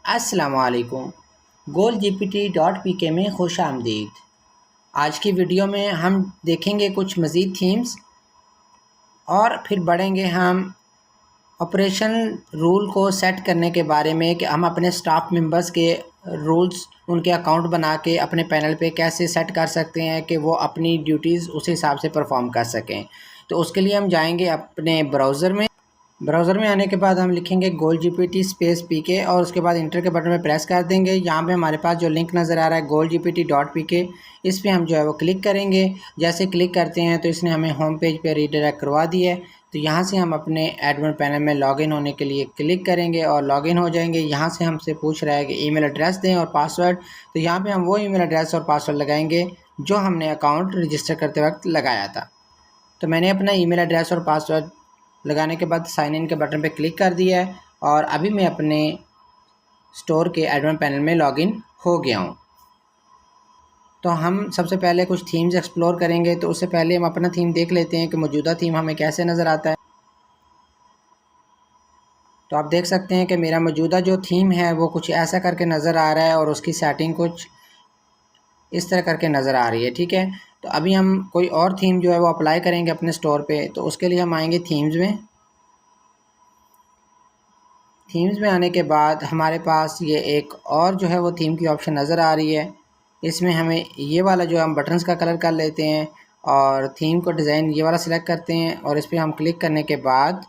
अस्सलामुअलैकुम। goalgpt.pk में खुश आमदीद। आज की वीडियो में हम देखेंगे कुछ मज़ीद थीम्स और फिर बढ़ेंगे हम ऑपरेशन रूल को सेट करने के बारे में कि हम अपने स्टाफ मेंबर्स के रूल्स उनके अकाउंट बना के अपने पैनल पे कैसे सेट कर सकते हैं कि वो अपनी ड्यूटीज़ उस हिसाब से परफॉर्म कर सकें। तो उसके लिए हम जाएंगे अपने ब्राउज़र में आने के बाद हम लिखेंगे goalgpt स्पेस pk और उसके बाद इंटर के बटन में प्रेस कर देंगे। यहाँ पे हमारे पास जो लिंक नज़र आ रहा है goalgpt.pk, इस पर हम जो है वो क्लिक करेंगे। जैसे क्लिक करते हैं तो इसने हमें होम पेज पे रीडायरेक्ट करवा दिया है। तो यहाँ से हम अपने एडमिन पैनल में लॉगिन होने के लिए क्लिक करेंगे और लॉगिन हो जाएंगे। यहाँ से हमसे पूछ रहा है कि ईमेल एड्रेस दें और पासवर्ड। तो यहाँ पे हम वो ईमेल एड्रेस और पासवर्ड लगाएंगे जो हमने अकाउंट रजिस्टर करते वक्त लगाया था। तो मैंने अपना ईमेल एड्रेस और पासवर्ड लगाने के बाद साइन इन के बटन पे क्लिक कर दिया है और अभी मैं अपने स्टोर के एडमिन पैनल में लॉगिन हो गया हूँ। तो हम सबसे पहले कुछ थीम्स एक्सप्लोर करेंगे। तो उससे पहले हम अपना थीम देख लेते हैं कि मौजूदा थीम हमें कैसे नज़र आता है। तो आप देख सकते हैं कि मेरा मौजूदा जो थीम है वो कुछ ऐसा करके नज़र आ रहा है और उसकी सेटिंग कुछ इस तरह करके नज़र आ रही है। ठीक है, तो अभी हम कोई और थीम जो है वो अप्लाई करेंगे अपने स्टोर पे। तो उसके लिए हम आएंगे थीम्स में आने के बाद हमारे पास ये एक और जो है वो थीम की ऑप्शन नज़र आ रही है। इसमें हमें ये वाला जो हम बटन्स का कलर कर लेते हैं और थीम को डिज़ाइन ये वाला सिलेक्ट करते हैं और इस पर हम क्लिक करने के बाद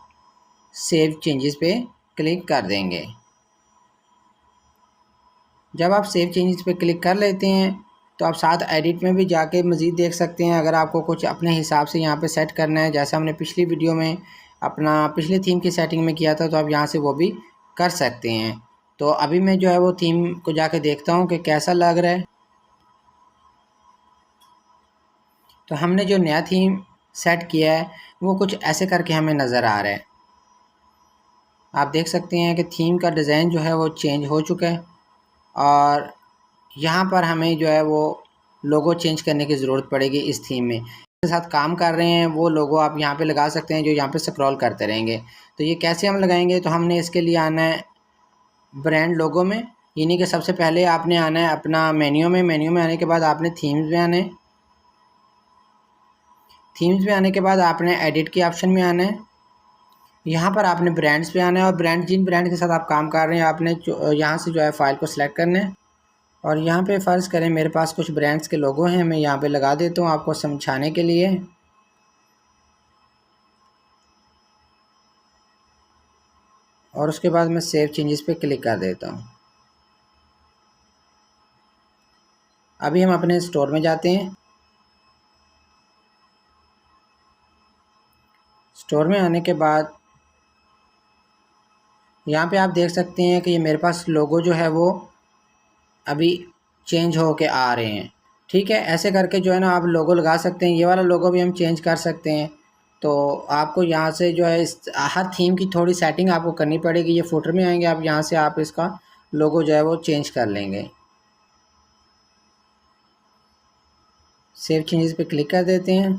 सेव चेंजेस पे क्लिक कर देंगे। जब आप सेव चेंजेस पे क्लिक कर लेते हैं तो आप साथ एडिट में भी जाके मज़ीद देख सकते हैं। अगर आपको कुछ अपने हिसाब से यहाँ पे सेट करना है, जैसे हमने पिछली वीडियो में अपना पिछले थीम की सेटिंग में किया था, तो आप यहाँ से वो भी कर सकते हैं। तो अभी मैं जो है वो थीम को जाके देखता हूँ कि कैसा लग रहा है। तो हमने जो नया थीम सेट किया है वो कुछ ऐसे करके हमें नज़र आ रहा है। आप देख सकते हैं कि थीम का डिज़ाइन जो है वो चेंज हो चुका है और यहाँ पर हमें जो है वो लोगो चेंज करने की ज़रूरत पड़ेगी। इस थीम में के साथ काम कर रहे हैं वो लोगो आप यहाँ पे लगा सकते हैं जो यहाँ पे स्क्रॉल करते रहेंगे। तो ये कैसे हम लगाएंगे, तो हमने इसके लिए आना है ब्रांड लोगो में, यानी कि सबसे पहले आपने आना है अपना मेन्यू में आने के बाद आपने थीम्स में आना है। थीम्स में आने के बाद आपने एडिट के ऑप्शन में आना है। यहाँ पर आपने ब्रांड्स पे आना है और जिन ब्रांड के साथ आप काम कर रहे हैं आपने यहाँ से जो है फ़ाइल को सिलेक्ट करना है और यहाँ पे फ़र्ज़ करें मेरे पास कुछ ब्रांड्स के लोगो हैं, मैं यहाँ पे लगा देता हूँ आपको समझाने के लिए। और उसके बाद मैं सेव चेंजेस पे क्लिक कर देता हूँ। अभी हम अपने स्टोर में जाते हैं। स्टोर में आने के बाद यहाँ पे आप देख सकते हैं कि ये मेरे पास लोगो जो है वो अभी चेंज हो के आ रहे हैं। ठीक है, ऐसे करके जो है ना आप लोगो लगा सकते हैं। ये वाला लोगो भी हम चेंज कर सकते हैं। तो आपको यहाँ से जो है इस हर थीम की थोड़ी सेटिंग आपको करनी पड़ेगी। ये फुटर में आएंगे आप, यहाँ से आप इसका लोगो जो है वो चेंज कर लेंगे। सेव चेंजेस पे क्लिक कर देते हैं।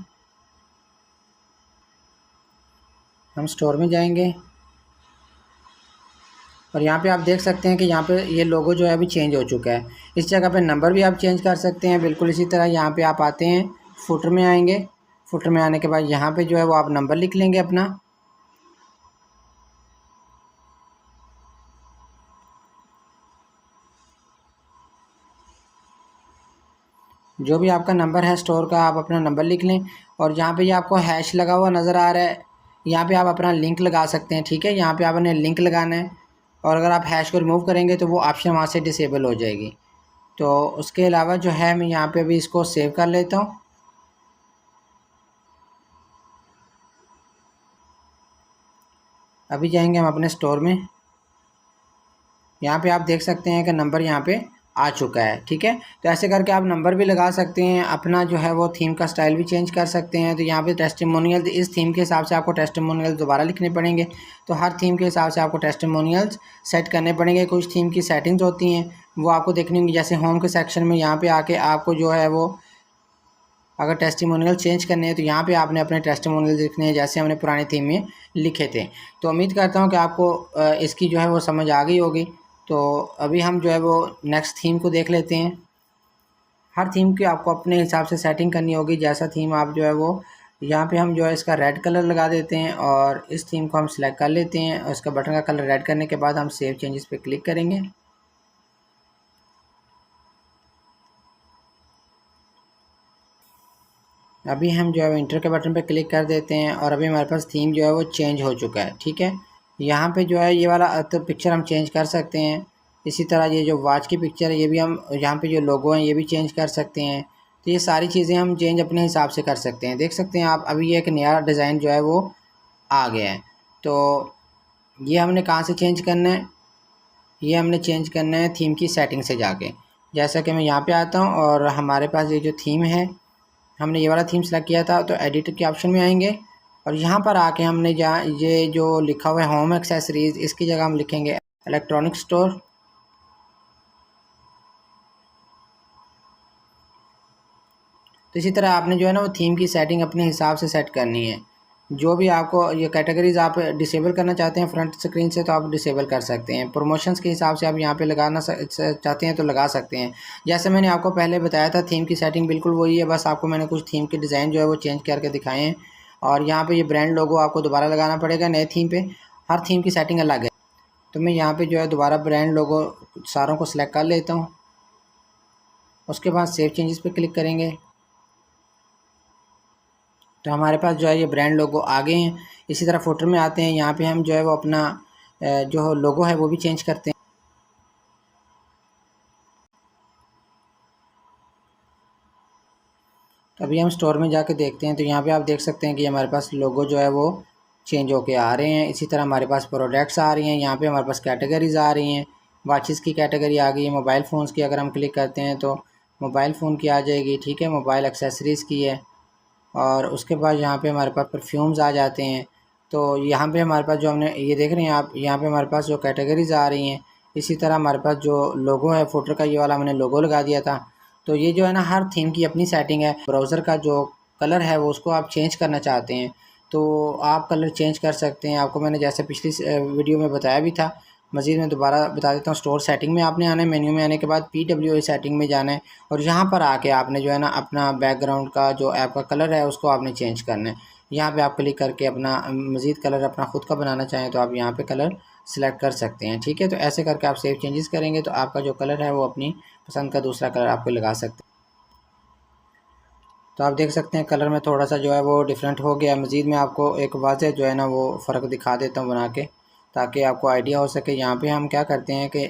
हम स्टोर में जाएंगे और यहाँ पे आप देख सकते हैं कि यहाँ पे ये लोगो जो है अभी चेंज हो चुका है। इस जगह पे नंबर भी आप चेंज कर सकते हैं। बिल्कुल इसी तरह यहाँ पे आप आते हैं, फुटर में आएंगे। फुटर में आने के बाद यहाँ पे जो है वो आप नंबर लिख लेंगे अपना। जो भी आपका नंबर है स्टोर का, आप अपना नंबर लिख लें और यहाँ पे ये आपको हैश लगा हुआ नज़र आ रहा है, यहाँ पे आप अपना लिंक लगा सकते हैं। ठीक है, यहाँ पे आपने लिंक लगाना है और अगर आप हैश को रिमूव करेंगे तो वो ऑप्शन वहाँ से डिसेबल हो जाएगी। तो उसके अलावा जो है मैं यहाँ पे अभी इसको सेव कर लेता हूँ। अभी जाएंगे हम अपने स्टोर में। यहाँ पे आप देख सकते हैं कि नंबर यहाँ पे आ चुका है। ठीक है, तो ऐसे करके आप नंबर भी लगा सकते हैं, अपना जो है वो थीम का स्टाइल भी चेंज कर सकते हैं। तो यहाँ पे टेस्टिमोनियल, इस थीम के हिसाब से आपको टेस्टिमोनियल दोबारा लिखने पड़ेंगे। तो हर थीम के हिसाब से आपको टेस्टिमोनियल्स सेट करने पड़ेंगे। कुछ थीम की सेटिंग्स होती हैं वो आपको देखनी होंगी, जैसे होम के सेक्शन में यहाँ पर आके आपको जो है वो अगर टेस्टिमोनियल चेंज करने हैं तो यहाँ पे आपने अपने टेस्टिमोनियल लिखने हैं जैसे हमने पुरानी थीम में लिखे थे। तो उम्मीद करता हूँ कि आपको इसकी जो है वो समझ आ गई होगी। तो अभी हम जो है वो नेक्स्ट थीम को देख लेते हैं। हर थीम की आपको अपने हिसाब से सेटिंग करनी होगी। जैसा थीम आप जो है वो यहाँ पे हम जो है इसका रेड कलर लगा देते हैं और इस थीम को हम सिलेक्ट कर लेते हैं और इसका बटन का कलर रेड करने के बाद हम सेव चेंजेस पे क्लिक करेंगे। अभी हम जो है इंटर के बटन पे क्लिक कर देते हैं और अभी हमारे पास थीम जो है वो चेंज हो चुका है। ठीक है, यहाँ पे जो है ये वाला तो पिक्चर हम चेंज कर सकते हैं। इसी तरह ये जो वॉच की पिक्चर है ये भी हम यहाँ पे जो लोगो हैं ये भी चेंज कर सकते हैं। तो ये सारी चीज़ें हम चेंज अपने हिसाब से कर सकते हैं। देख सकते हैं आप अभी ये एक नया डिज़ाइन जो है वो आ गया है। तो ये हमने कहाँ से चेंज करना है? ये हमने चेंज करना है थीम की सेटिंग से जाके। जैसा कि मैं यहाँ पे आता हूँ और हमारे पास ये जो थीम है, हमने ये वाला थीम सेलेक्ट किया था, तो एडिट के ऑप्शन में आएंगे और यहाँ पर आके हमने जहाँ ये जो लिखा हुआ है होम एक्सेसरीज़, इसकी जगह हम लिखेंगे इलेक्ट्रॉनिक स्टोर। तो इसी तरह आपने जो है ना वो थीम की सेटिंग अपने हिसाब से सेट करनी है। जो भी आपको ये कैटेगरीज आप डिसेबल करना चाहते हैं फ्रंट स्क्रीन से तो आप डिसेबल कर सकते हैं। प्रमोशंस के हिसाब से आप यहाँ पे लगाना चाहते हैं तो लगा सकते हैं। जैसे मैंने आपको पहले बताया था थीम की सेटिंग बिल्कुल वही है, बस आपको मैंने कुछ थीम के डिज़ाइन जो है वो चेंज करके दिखाए हैं। और यहाँ पे ये ब्रांड लोगो आपको दोबारा लगाना पड़ेगा नए थीम पे। हर थीम की सेटिंग अलग है। तो मैं यहाँ पे जो है दोबारा ब्रांड लोगो सारों को सिलेक्ट कर लेता हूँ। उसके बाद सेव चेंजेस पे क्लिक करेंगे तो हमारे पास जो है ये ब्रांड लोगो आ गए हैं। इसी तरह फोटो में आते हैं, यहाँ पे हम जो है वो अपना जो लोगो है वो भी चेंज करते हैं। तो अभी हम स्टोर में जाके देखते हैं तो यहाँ पे आप देख सकते हैं कि हमारे पास लोगो जो है वो चेंज होके आ रहे हैं। इसी तरह हमारे पास प्रोडक्ट्स आ रही हैं, यहाँ पे हमारे पास कैटेगरीज आ रही हैं। वॉचेस की कैटेगरी आ गई है। मोबाइल फ़ोन्स की अगर हम क्लिक करते हैं तो मोबाइल फ़ोन की आ जाएगी। ठीक है, मोबाइल एक्सेसरीज़ की है। और उसके बाद यहाँ पे हमारे पास परफ्यूम्स आ जाते हैं। तो यहाँ पे हमारे पास जो हमने ये देख रहे हैं आप, यहाँ पे हमारे पास जो कैटेगरीज आ रही हैं। इसी तरह हमारे पास जो लोगो है फोटो का, ये वाला हमने लोगो लगा दिया था। तो ये जो है ना हर थीम की अपनी सेटिंग है। ब्राउज़र का जो कलर है वो उसको आप चेंज करना चाहते हैं तो आप कलर चेंज कर सकते हैं। आपको मैंने जैसे पिछली वीडियो में बताया भी था। मज़ीद मैं दोबारा बता देता हूँ। स्टोर सेटिंग में आपने आना है, मेन्यू में आने के बाद PWA सेटिंग में जाना है और यहाँ पर आके आपने जो है ना अपना बैकग्राउंड का जो ऐप का कलर है उसको आपने चेंज करना है। यहाँ पे आप क्लिक करके अपना मज़ीद कलर अपना ख़ुद का बनाना चाहें तो आप यहाँ पे कलर सेलेक्ट कर सकते हैं। ठीक है, तो ऐसे करके आप सेव चेंजेस करेंगे तो आपका जो कलर है वो अपनी पसंद का दूसरा कलर आपको लगा सकते हैं। तो आप देख सकते हैं कलर में थोड़ा सा जो है वो डिफरेंट हो गया। मज़ीद मैं आपको एक वाज़ह जो है ना वो फ़र्क दिखा देता हूँ बना के, ताकि आपको आइडिया हो सके। यहाँ पे हम क्या करते हैं कि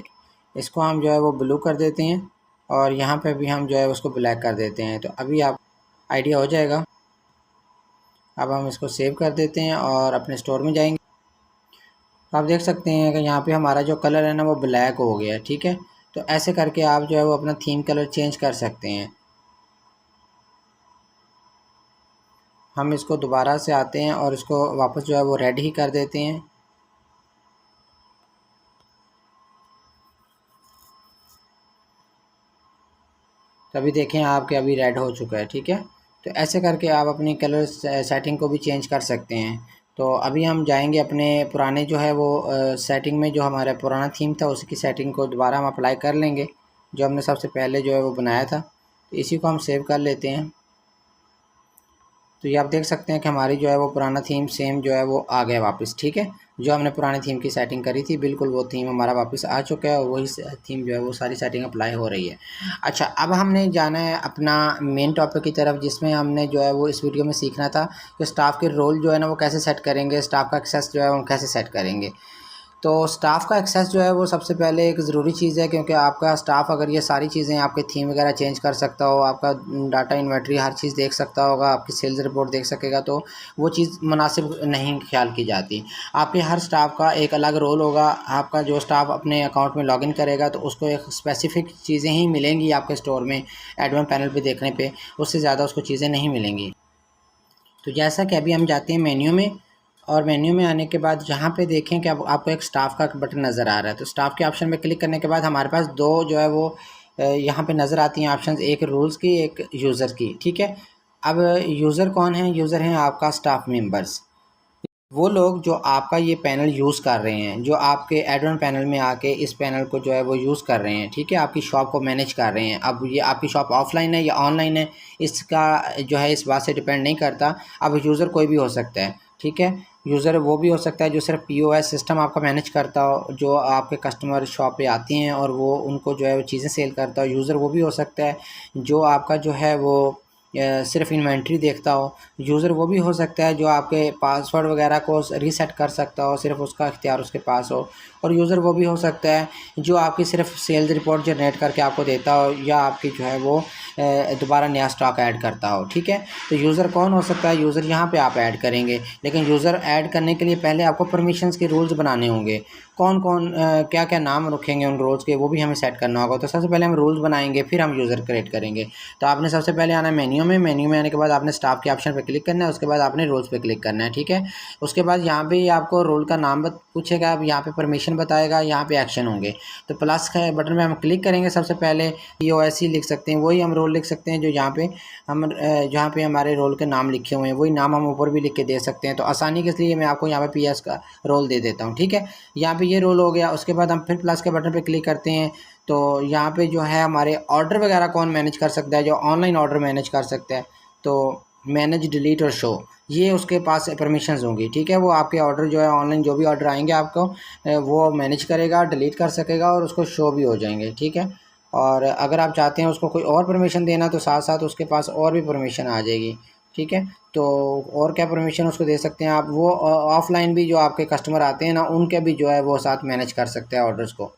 इसको हम जो है वो ब्लू कर देते हैं और यहाँ पे भी हम जो है उसको ब्लैक कर देते हैं। तो अभी आप आइडिया हो जाएगा। अब हम इसको सेव कर देते हैं और अपने स्टोर में जाएंगे। तो आप देख सकते हैं कि यहाँ पे हमारा जो कलर है ना वो ब्लैक हो गया है। ठीक है, तो ऐसे करके आप जो है वो अपना थीम कलर चेंज कर सकते हैं। हम इसको दोबारा से आते हैं और इसको वापस जो है वो रेड ही कर देते हैं। तो अभी देखें आपके अभी रेड हो चुका है। ठीक है, तो ऐसे करके आप अपनी कलर सेटिंग को भी चेंज कर सकते हैं। तो अभी हम जाएंगे अपने पुराने जो है वो सेटिंग में, जो हमारा पुराना थीम था उसकी सेटिंग को दोबारा हम अप्लाई कर लेंगे, जो हमने सबसे पहले जो है वो बनाया था। तो इसी को हम सेव कर लेते हैं। तो ये आप देख सकते हैं कि हमारी जो है वो पुराना थीम सेम जो है वो आ गया वापस। ठीक है, जो हमने पुरानी थीम की सेटिंग करी थी बिल्कुल वो थीम हमारा वापस आ चुका है और वही थीम जो है वो सारी सेटिंग अप्लाई हो रही है। अच्छा, अब हमने जाना है अपना मेन टॉपिक की तरफ, जिसमें हमने जो है वो इस वीडियो में सीखना था कि स्टाफ के रोल जो है ना वो कैसे सेट करेंगे, स्टाफ का एक्सेस जो है वो कैसे सेट करेंगे। तो स्टाफ का एक्सेस जो है वो सबसे पहले एक ज़रूरी चीज़ है, क्योंकि आपका स्टाफ अगर ये सारी चीज़ें आपके थीम वगैरह चेंज कर सकता हो, आपका डाटा इन्वेंट्री हर चीज़ देख सकता होगा, आपकी सेल्स रिपोर्ट देख सकेगा, तो वो चीज़ मुनासिब नहीं ख्याल की जाती। आपके हर स्टाफ का एक अलग रोल होगा। आपका जो स्टाफ अपने अकाउंट में लॉगिन करेगा तो उसको एक स्पेसिफ़िक चीज़ें ही मिलेंगी आपके स्टोर में एडमिन पैनल पे देखने पे, उससे ज़्यादा उसको चीज़ें नहीं मिलेंगी। तो जैसा कि अभी हम जाते हैं मेन्यू में और मेन्यू में आने के बाद यहाँ पे देखें कि अब आपको एक स्टाफ का बटन नज़र आ रहा है। तो स्टाफ के ऑप्शन में क्लिक करने के बाद हमारे पास दो जो है वो यहाँ पे नज़र आती हैं ऑप्शंस, एक रूल्स की एक यूज़र की। ठीक है, अब यूज़र कौन है? यूज़र हैं आपका स्टाफ मेंबर्स। वो लोग जो आपका ये पैनल यूज़ कर रहे हैं, जो आपके एडवांस पैनल में आके इस पैनल को जो है वो यूज़ कर रहे हैं, ठीक है, आपकी शॉप को मैनेज कर रहे हैं। अब ये आपकी शॉप ऑफलाइन है या ऑनलाइन है, इसका जो है इस बात से डिपेंड नहीं करता। अब यूज़र कोई भी हो सकता है, ठीक है। यूज़र वो भी हो सकता है जो सिर्फ पीओएस सिस्टम आपका मैनेज करता हो, जो आपके कस्टमर शॉप पे आते हैं और वो उनको जो है वो चीज़ें सेल करता हो। यूज़र वो भी हो सकता है जो आपका जो है वो सिर्फ इन्वेंट्री देखता हो। यूज़र वो भी हो सकता है जो आपके पासवर्ड वगैरह को रीसेट कर सकता हो, सिर्फ उसका इख्तियार उसके पास हो। और यूज़र वो भी हो सकता है जो आपकी सिर्फ सेल्स रिपोर्ट जनरेट करके आपको देता हो, या आपकी जो है वो दोबारा नया स्टॉक ऐड करता हो, ठीक है। तो यूज़र कौन हो सकता है? यूज़र यहाँ पे आप ऐड करेंगे, लेकिन यूज़र ऐड करने के लिए पहले आपको परमिशंस के रूल्स बनाने होंगे। कौन कौन क्या क्या नाम रखेंगे उन रोल्स के, वो भी हमें सेट करना होगा। तो सबसे पहले हम रूल्स बनाएंगे, फिर हम यूज़र क्रिएट करेंगे। तो आपने सबसे पहले आना है मेन्यू में आने के बाद आपने स्टाफ के ऑप्शन पे क्लिक करना है, उसके बाद आपने रोल्स पे क्लिक करना है, ठीक है। उसके बाद यहाँ पे आपको रोल का नाम पूछेगा, अब यहाँ पे परमिशन बताएगा, यहाँ पे एक्शन होंगे। तो प्लस के बटन पे हम क्लिक करेंगे। सबसे पहले POSC लिख सकते हैं, वही हम रोल लिख सकते हैं जो यहाँ पे हम जहाँ पे हमारे रोल के नाम लिखे हुए हैं, वही नाम हम ऊपर भी लिख के दे सकते हैं। तो आसानी के लिए मैं आपको यहाँ पे PS का रोल दे देता हूँ, ठीक है। यहाँ पे ये रोल हो गया। उसके बाद हम फिर प्लस के बटन पे क्लिक करते हैं। तो यहाँ पे जो है हमारे ऑर्डर वगैरह कौन मैनेज कर सकता है, जो ऑनलाइन ऑर्डर मैनेज कर सकता है, तो मैनेज, डिलीट और शो, ये उसके पास परमिशंस होंगी, ठीक है। वो आपके ऑर्डर जो है ऑनलाइन जो भी ऑर्डर आएंगे आपको वो मैनेज करेगा, डिलीट कर सकेगा और उसको शो भी हो जाएंगे, ठीक है। और अगर आप चाहते हैं उसको कोई और परमिशन देना तो साथ साथ उसके पास और भी परमिशन आ जाएगी, ठीक है। तो और क्या परमिशन उसको दे सकते हैं आप? वो ऑफलाइन भी जो आपके कस्टमर आते हैं ना, उनके भी जो है वो साथ मैनेज कर सकते हैं ऑर्डर्स को,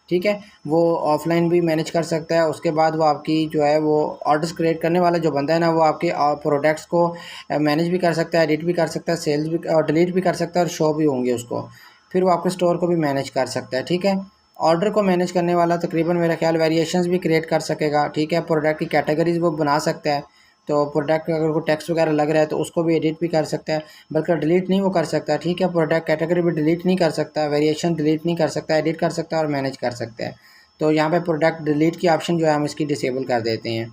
ठीक है। वो ऑफलाइन भी मैनेज कर सकता है। उसके बाद वो आपकी जो है वो ऑर्डर्स क्रिएट करने वाला जो बंदा है ना, वो आपके प्रोडक्ट्स को मैनेज भी कर सकता है, एडिट भी कर सकता है, सेल्स भी और डिलीट भी कर सकता है और शो भी होंगे उसको। फिर वो आपके स्टोर को भी मैनेज कर सकता है, ठीक है। ऑर्डर को मैनेज करने वाला तकरीबन मेरा ख्याल वेरिएशंस भी क्रिएट कर सकेगा, ठीक है। प्रोडक्ट की कैटेगरीज वो बना सकता है। तो प्रोडक्ट का अगर कोई टेक्स्ट वगैरह लग रहा है तो उसको भी एडिट भी कर सकता है, बल्कि डिलीट नहीं वो कर सकता, ठीक है। प्रोडक्ट कैटेगरी भी डिलीट नहीं कर सकता, वेरिएशन डिलीट नहीं कर सकता, एडिट कर सकता है और मैनेज कर सकता है। तो यहाँ पे प्रोडक्ट डिलीट की ऑप्शन जो है हम इसकी डिसेबल कर देते हैं।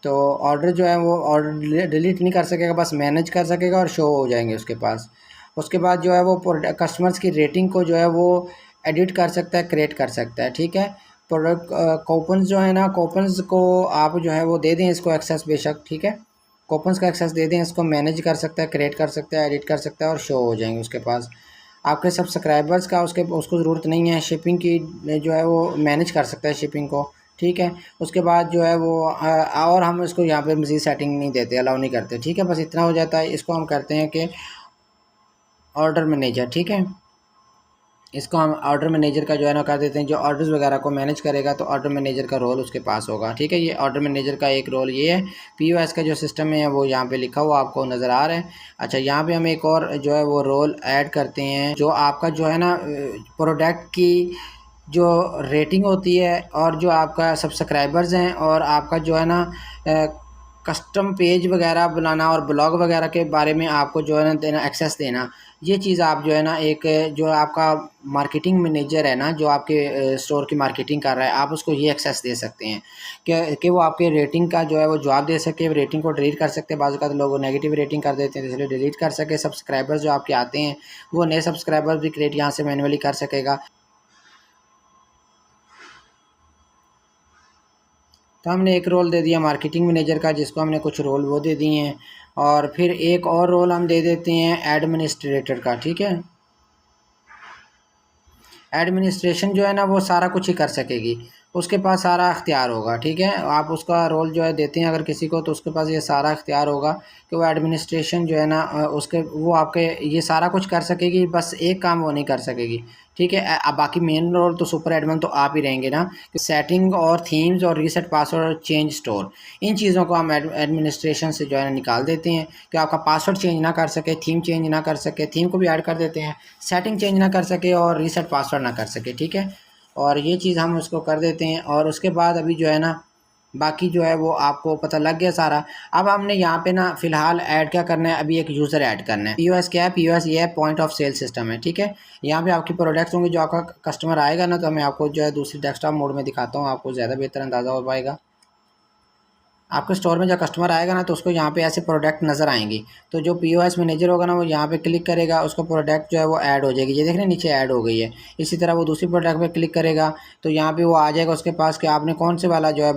तो ऑर्डर जो है वो ऑर्डर डिलीट नहीं कर सकेगा, बस मैनेज कर सकेगा और शो हो जाएंगे उसके पास। उसके बाद जो है वो कस्टमर्स की रेटिंग को जो है वो एडिट कर सकता है, क्रिएट कर सकता है, ठीक है। प्रोडक्ट कूपन्स जो है ना, कूपन्स को आप जो है वो दे दें इसको एक्सेस, बेशक, ठीक है। कूपन्स का एक्सेस दे दें, इसको मैनेज कर सकता है, क्रिएट कर सकता है, एडिट कर सकता है और शो हो जाएंगे उसके पास। आपके सब्सक्राइबर्स का उसको ज़रूरत नहीं है। शिपिंग की जो है वो मैनेज कर सकता है शिपिंग को, ठीक है। उसके बाद जो है वो और हम इसको यहाँ पे मज़ीद सेटिंग नहीं देते, अलाउ नहीं करते, ठीक है। बस इतना हो जाता है। इसको हम करते हैं कि ऑर्डर मैनेजर, ठीक है। इसको हम ऑर्डर मैनेजर का जो है ना कर देते हैं, जो ऑर्डर्स वगैरह को मैनेज करेगा तो ऑर्डर मैनेजर का रोल उसके पास होगा, ठीक है। ये ऑर्डर मैनेजर का एक रोल ये है। POS का जो सिस्टम है वो यहाँ पे लिखा हुआ आपको नज़र आ रहा है। अच्छा, यहाँ पे हम एक और जो है वो रोल ऐड करते हैं, जो आपका जो है ना प्रोडक्ट की जो रेटिंग होती है और जो आपका सब्सक्राइबर्स हैं और आपका जो है ना कस्टम पेज वगैरह बनाना और ब्लॉग वगैरह के बारे में आपको जो है ना देना, एक्सेस देना, ये चीज़ आप जो है ना एक जो आपका मार्केटिंग मैनेजर है ना, जो आपके स्टोर की मार्केटिंग कर रहा है, आप उसको ये एक्सेस दे सकते हैं कि वो आपके रेटिंग का जो है वो जवाब दे सके, रेटिंग को डिलीट कर सकते हैं। बाज़ तो लोग नेगेटिव रेटिंग कर देते हैं, इसलिए डिलीट कर सके। सब्सक्राइबर्स जो आपके आते हैं वो नए सब्सक्राइबर्स भी क्रिएट यहाँ से मैनुअली कर सकेगा। तो हमने एक रोल दे दिया मार्केटिंग मैनेजर का, जिसको हमने कुछ रोल वो दे दिए हैं। और फिर एक और रोल हम दे देते हैं एडमिनिस्ट्रेटर का, ठीक है। एडमिनिस्ट्रेशन जो है ना वो सारा कुछ ही कर सकेगी, उसके पास सारा अख्तियार होगा, ठीक है। आप उसका रोल जो है देते हैं अगर किसी को, तो उसके पास ये सारा अख्तियार होगा कि वो एडमिनिस्ट्रेशन जो है ना उसके वो आपके ये सारा कुछ कर सकेगी, बस एक काम वो नहीं कर सकेगी, ठीक है। अब बाकी मेन रोल तो सुपर एडमिन तो आप ही रहेंगे ना, कि सेटिंग और थीम्स और रीसेट पासवर्ड और चेंज स्टोर, इन चीज़ों को हम एडमिनिस्ट्रेशन से जो है ना निकाल देते हैं कि आपका पासवर्ड चेंज ना कर सके, थीम चेंज ना कर सके, थीम को भी ऐड कर देते हैं, सेटिंग चेंज ना कर सके और रीसेट पासवर्ड ना कर सके, ठीक है। और ये चीज़ हम उसको कर देते हैं। और उसके बाद अभी जो है ना बाकी जो है वो आपको पता लग गया सारा। अब हमने यहाँ पे ना फ़िलहाल ऐड क्या करना है, अभी एक यूज़र ऐड करना है। POS क्या है? POS ये है, पॉइंट ऑफ सेल सिस्टम है, ठीक है। यहाँ पे आपकी प्रोडक्ट्स होंगे, जो आपका कस्टमर आएगा ना, तो मैं आपको जो है दूसरी डेस्कटॉप मोड में दिखाता हूँ, आपको ज़्यादा बेहतर अंदाज़ा हो पाएगा। आपके स्टोर में जब कस्टमर आएगा ना तो उसको यहाँ पे ऐसे प्रोडक्ट नज़र आएंगी। तो जो पीओएस मैनेजर होगा ना वो यहाँ पे क्लिक करेगा, उसको प्रोडक्ट जो है वो ऐड हो जाएगी। ये देख रहे हैं नीचे ऐड हो गई है। इसी तरह वो दूसरी प्रोडक्ट पे क्लिक करेगा तो यहाँ पे वो आ जाएगा उसके पास कि आपने कौन से वाला जो है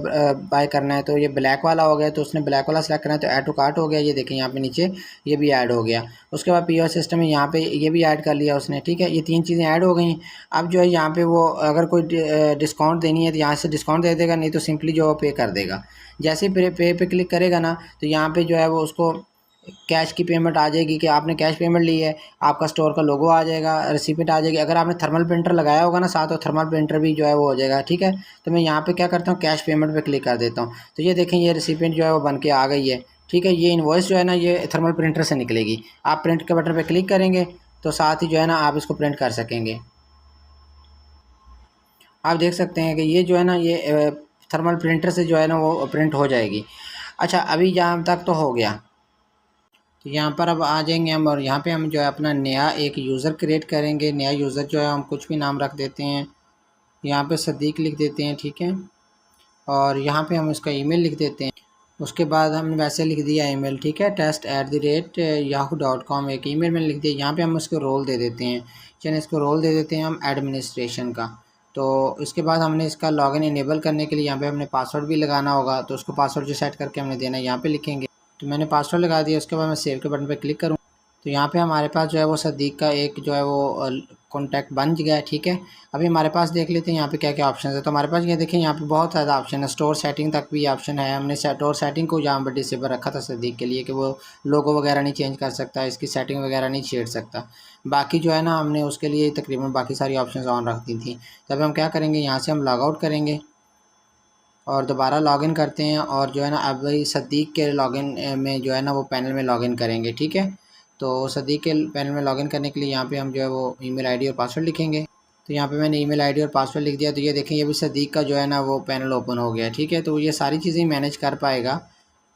बाय करना है। तो ये ब्लैक वाला हो गया तो उसने ब्लैक वाला सेलेक्ट करना है तो ऐड टू कार्ट हो गया। ये देखें यहाँ पे नीचे ये भी ऐड हो गया। उसके बाद पीओएस सिस्टम में यहाँ पे ये भी ऐड कर लिया उसने, ठीक है। ये 3 चीज़ें ऐड हो गई। अब जो है यहाँ पे वो अगर कोई डिस्काउंट देनी है तो यहाँ से डिस्काउंट दे देगा, नहीं तो सिंपली जो पे कर देगा। जैसे ही पे क्लिक करेगा ना तो यहाँ पे जो है वो उसको कैश की पेमेंट आ जाएगी कि आपने कैश पेमेंट ली है। आपका स्टोर का लोगो आ जाएगा, रिसिप्ट आ जाएगी। अगर आपने थर्मल प्रिंटर लगाया होगा ना साथ, तो थर्मल प्रिंटर भी जो है वो हो जाएगा, ठीक है। तो मैं यहाँ पे क्या करता हूँ, कैश पेमेंट पे क्लिक कर देता हूँ। तो ये देखें ये रिसिप्ट जो है वो बन के आ गई है, ठीक है। ये इनवॉइस जो है ना ये थर्मल प्रिंटर से निकलेगी। आप प्रिंट के बटन पर क्लिक करेंगे तो साथ ही जो है ना आप इसको प्रिंट कर सकेंगे। आप देख सकते हैं कि ये जो है ना ये थर्मल प्रिंटर से जो है ना वो प्रिंट हो जाएगी। अच्छा, अभी यहाँ तक तो हो गया। तो यहाँ पर अब आ जाएंगे हम और यहाँ पे हम जो है अपना नया एक यूज़र क्रिएट करेंगे। नया यूज़र जो है हम कुछ भी नाम रख देते हैं, यहाँ पे सदीक लिख देते हैं, ठीक है। और यहाँ पे हम इसका ईमेल लिख देते हैं। उसके बाद हमने वैसे लिख दिया ईमेल, ठीक है, test@yahoo.com एक ईमेल मैंने लिख दिया। यहाँ पे हम इसको रोल दे देते हैं। चलिए इसको रोल दे देते हैं हम एडमिनिस्ट्रेशन का। तो इसके बाद हमने इसका लॉगिन इनेबल करने के लिए यहाँ पे हमने पासवर्ड भी लगाना होगा। तो उसको पासवर्ड जो सेट करके हमने देना है यहाँ पे लिखेंगे। तो मैंने पासवर्ड लगा दिया। उसके बाद मैं सेव के बटन पे क्लिक करूँ तो यहाँ पे हमारे पास जो है वो सदीक का एक जो है वो कॉन्टैक्ट बन गया है, ठीक है। अभी हमारे पास देख लेते हैं यहाँ पे क्या क्या ऑप्शन है। तो हमारे पास ये देखें यहाँ पे बहुत ज़्यादा ऑप्शन है, स्टोर सेटिंग तक भी ऑप्शन है। हमने स्टोर सेटिंग को यहाँ पर डिसेबल रखा था सदीक के लिए कि वो लोगो वगैरह नहीं चेंज कर सकता, इसकी सेटिंग वगैरह नहीं छेड़ सकता। बाकी जो है ना हमने उसके लिए तकरीबन बाकी सारी ऑप्शन ऑन रख दी थी। तब हम क्या करेंगे, यहाँ से हम लॉग आउट करेंगे और दोबारा लॉगिन करते हैं और जो है ना अब सदीक के लॉगिन में जो है ना वो पैनल में लॉगिन करेंगे, ठीक है। तो सदीक के पैनल में लॉगिन करने के लिए यहाँ पे हम जो है वो ईमेल आईडी और पासवर्ड लिखेंगे। तो यहाँ पे मैंने ईमेल आईडी और पासवर्ड लिख दिया। तो ये देखें ये भी सदीक का जो है ना वो पैनल ओपन हो गया, ठीक है। तो ये सारी चीज़ें मैनेज कर पाएगा।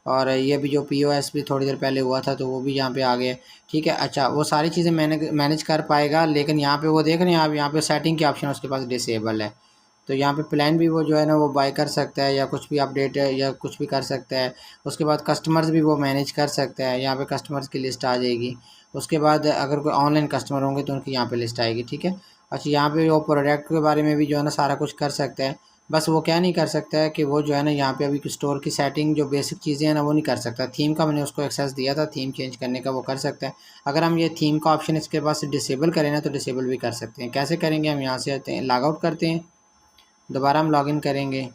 और ये भी जो पीओएस भी थोड़ी देर पहले हुआ था तो वो भी यहाँ पे आ गया, ठीक है। अच्छा, वो सारी चीज़ें मैनेज कर पाएगा। लेकिन यहाँ पे वो देख रहे हैं आप, यहाँ पे सेटिंग के ऑप्शन उसके पास डिसेबल है। तो यहाँ पे प्लान भी वो जो है ना वो बाय कर सकता है या कुछ भी अपडेट है या कुछ भी कर सकता है। उसके बाद कस्टमर्स भी वो मैनेज कर सकता है, यहाँ पे कस्टमर्स की लिस्ट आ जाएगी। उसके बाद अगर कोई ऑनलाइन कस्टमर होंगे तो उनकी यहाँ पे लिस्ट आएगी, ठीक है। अच्छा, यहाँ पे वो प्रोडक्ट के बारे में भी जो है ना सारा कुछ कर सकता है। बस वो क्या नहीं कर सकता है कि वो जो है ना यहाँ पे अभी स्टोर की सेटिंग जो बेसिक चीज़ें हैं ना वो नहीं कर सकता। थीम का मैंने उसको एक्सेस दिया था, थीम चेंज करने का वो कर सकता है। अगर हम ये थीम का ऑप्शन इसके पास डिसेबल करें ना तो डिसेबल भी कर सकते हैं। कैसे करेंगे, हम यहाँ से आते हैं, लॉग आउट करते हैं, दोबारा हम लॉगिन करेंगे।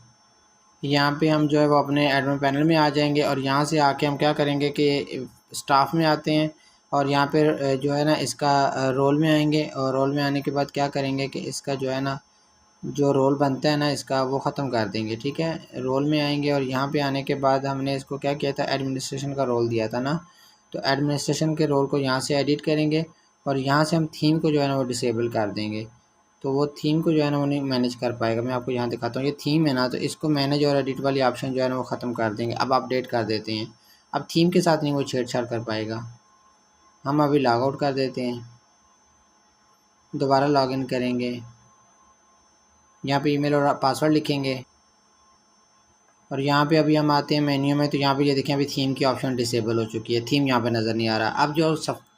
यहाँ पे हम जो है वो अपने एडमिन पैनल में आ जाएंगे और यहाँ से आके हम क्या करेंगे कि स्टाफ में आते हैं और यहाँ पे जो है ना इसका रोल में आएंगे। और रोल में आने के बाद क्या करेंगे कि इसका जो है ना जो रोल बनता है ना इसका वो ख़त्म कर देंगे, ठीक है। रोल में आएंगे और यहाँ पे आने के बाद हमने इसको क्या किया था, एडमिनिस्ट्रेशन का रोल दिया था ना। तो एडमिनिस्ट्रेशन के रोल को यहाँ से एडिट करेंगे और यहाँ से हम थीम को जो है ना वो डिसेबल कर देंगे। तो वो थीम को जो है ना वो नहीं मैनेज कर पाएगा। मैं आपको यहाँ दिखाता हूँ, ये थीम है ना, तो इसको मैनेज और एडिट वाली ऑप्शन जो है ना वो ख़त्म कर देंगे। अब अपडेट कर देते हैं। अब थीम के साथ नहीं वो छेड़छाड़ कर पाएगा। हम अभी लॉग आउट कर देते हैं, दोबारा लॉगिन करेंगे, यहाँ पे ईमेल और पासवर्ड लिखेंगे और यहाँ पे अभी हम आते हैं मेन्यू में। तो यहाँ पे ये देखें अभी थीम की ऑप्शन डिसेबल हो चुकी है, थीम यहाँ पे नज़र नहीं आ रहा। अब जो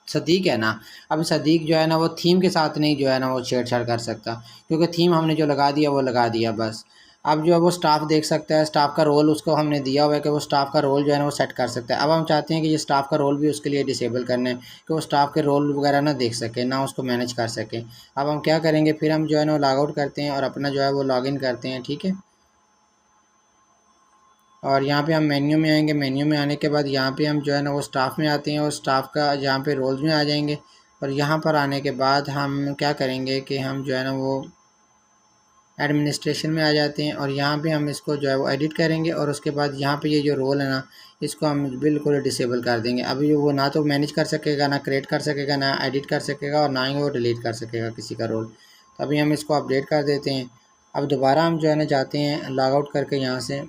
सदीक है ना, अब सदीक जो है ना वो थीम के साथ नहीं जो है ना वो छेड़छाड़ कर सकता, क्योंकि थीम हमने जो लगा दिया वो लगा दिया बस। अब जो है वो स्टाफ देख सकता है, स्टाफ का रोल उसको हमने दिया हुआ है कि वो स्टाफ का रोल जो है ना वो सेट कर सकता है। अब हम चाहते हैं कि ये स्टाफ का रोल भी उसके लिए डिसेबल करना है कि वो स्टाफ के रोल वगैरह ना देख सके, ना उसको मैनेज कर सके। अब हम क्या करेंगे, फिर हम जो है ना लॉग आउट करते हैं और अपना जो है वो लॉगिन करते हैं, ठीक है। और यहाँ पे हम मेन्यू में आएंगे। मेन्यू में आने के बाद यहाँ पे हम जो है ना वो स्टाफ में आते हैं और स्टाफ का यहाँ पे रोल्स में आ जाएंगे। और यहाँ पर आने के बाद हम क्या करेंगे कि हम जो है ना वो एडमिनिस्ट्रेशन में आ जाते हैं और यहाँ पे हम इसको जो है वो एडिट करेंगे। और उसके बाद यहाँ पे ये जो रोल है ना इसको हम बिल्कुल डिसेबल कर देंगे। अभी वो ना तो मैनेज कर सकेगा, ना क्रिएट कर सकेगा, ना एडिट कर सकेगा और ना ही वो डिलीट कर सकेगा किसी का रोल। तो अभी हम इसको अपडेट कर देते हैं। अब दोबारा हम जो है ना जाते हैं लॉग आउट करके यहाँ से,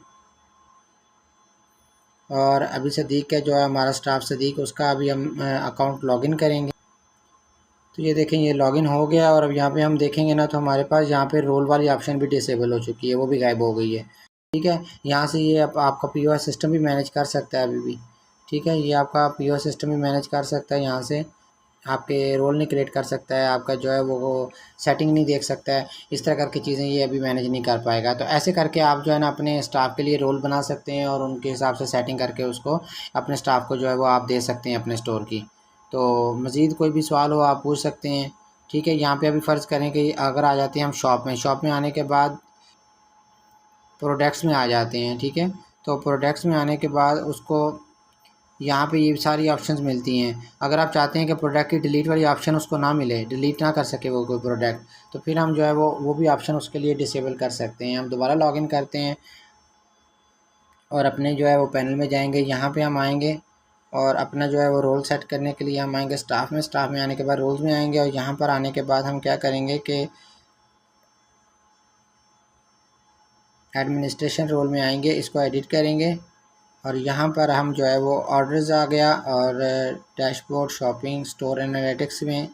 और अभी सदीक का जो है हमारा स्टाफ सदीक उसका अभी हम अकाउंट लॉगिन करेंगे। तो ये देखें ये लॉगिन हो गया और अब यहाँ पे हम देखेंगे ना तो हमारे पास यहाँ पे रोल वाली ऑप्शन भी डिसेबल हो चुकी है, वो भी गायब हो गई है। ठीक है। यहाँ से ये आपका पीओएस सिस्टम भी मैनेज कर सकता है अभी भी। ठीक है, ये आपका पीओएस सिस्टम भी मैनेज कर सकता है। यहाँ से आपके रोल नहीं क्रिएट कर सकता है, आपका जो है वो सेटिंग नहीं देख सकता है, इस तरह करके चीज़ें ये अभी मैनेज नहीं कर पाएगा। तो ऐसे करके आप जो है ना अपने स्टाफ के लिए रोल बना सकते हैं और उनके हिसाब से सेटिंग करके उसको अपने स्टाफ को जो है वो आप दे सकते हैं अपने स्टोर की। तो मज़ीद कोई भी सवाल हो आप पूछ सकते हैं। ठीक है, यहाँ पे अभी फ़र्ज़ करें कि अगर आ जाते हैं हम शॉप में आने के बाद प्रोडक्ट्स में आ जाते हैं। ठीक है, तो प्रोडक्ट्स में आने के बाद उसको यहाँ पे ये सारी ऑप्शंस मिलती हैं। अगर आप चाहते हैं कि प्रोडक्ट की डिलीट वाली ऑप्शन उसको ना मिले, डिलीट ना कर सके वो कोई प्रोडक्ट, तो फिर हम जो है वो भी ऑप्शन उसके लिए डिसेबल कर सकते हैं। हम दोबारा लॉगिन करते हैं और अपने जो है वो पैनल में जाएंगे, यहाँ पे हम आएंगे और अपना जो है वो रोल सेट करने के लिए हम आएंगे स्टाफ में आने के बाद रोल्स में आएंगे और यहाँ पर आने के बाद हम क्या करेंगे कि एडमिनिस्ट्रेशन रोल में आएंगे, इसको एडिट करेंगे और यहाँ पर हम जो है वो ऑर्डर्स आ गया और डैशबोर्ड शॉपिंग स्टोर एनालिटिक्स में।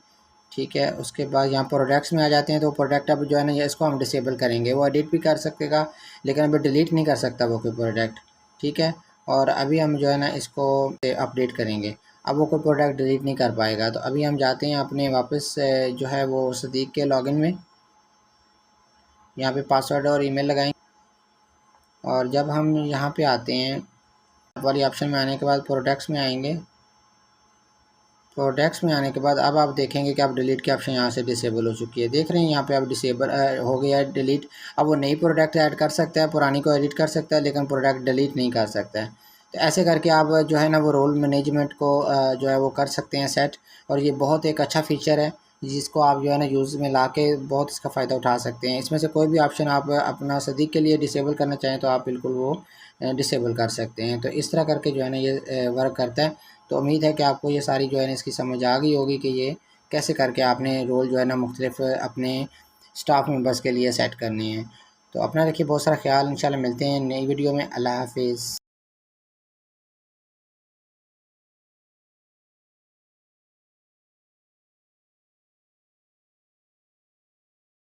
ठीक है, उसके बाद यहाँ प्रोडक्ट्स में आ जाते हैं। तो प्रोडक्ट अब जो है ना इसको हम डिसेबल करेंगे, वो एडिट भी कर सकेगा लेकिन अभी डिलीट नहीं कर सकता वो कोई प्रोडक्ट। ठीक है, और अभी हम जो है ना इसको अपडेट करेंगे, अब वो कोई प्रोडक्ट डिलीट नहीं कर पाएगा। तो अभी हम जाते हैं अपने वापस जो है वो सदीक के लॉगिन में, यहाँ पे पासवर्ड और ईमेल लगाएंगे और जब हम यहाँ पे आते हैं वाली ऑप्शन में आने के बाद प्रोडक्ट्स में आएंगे। प्रोडक्ट्स में आने के बाद अब आप देखेंगे कि आप डिलीट की ऑप्शन यहाँ से डिसेबल हो चुकी है। देख रहे हैं यहाँ पे अब डिसेबल हो गया है डिलीट। अब वो नई प्रोडक्ट ऐड कर सकता है, पुरानी को एडिट कर सकता है लेकिन प्रोडक्ट डिलीट नहीं कर सकता है। तो ऐसे करके आप जो है ना वो रोल मैनेजमेंट को जो है वो कर सकते हैं सेट। और ये बहुत एक अच्छा फीचर है जिसको आप जो है ना यूज़ में ला के बहुत इसका फ़ायदा उठा सकते हैं। इसमें से कोई भी ऑप्शन आप अपना सदीक के लिए डिसेबल करना चाहें तो आप बिल्कुल वो डिसेबल कर सकते हैं। तो इस तरह करके जो है ना ये वर्क करता है। तो उम्मीद है कि आपको ये सारी जो है ना इसकी समझ आ गई होगी कि ये कैसे करके आपने रोल जो है ना मुख्तलिफ अपने स्टाफ मेंबर्स के लिए सेट करने हैं। तो अपना रखिए बहुत सारा ख्याल, इंशाल्लाह मिलते हैं नई वीडियो में। अल्लाह हाफिज़।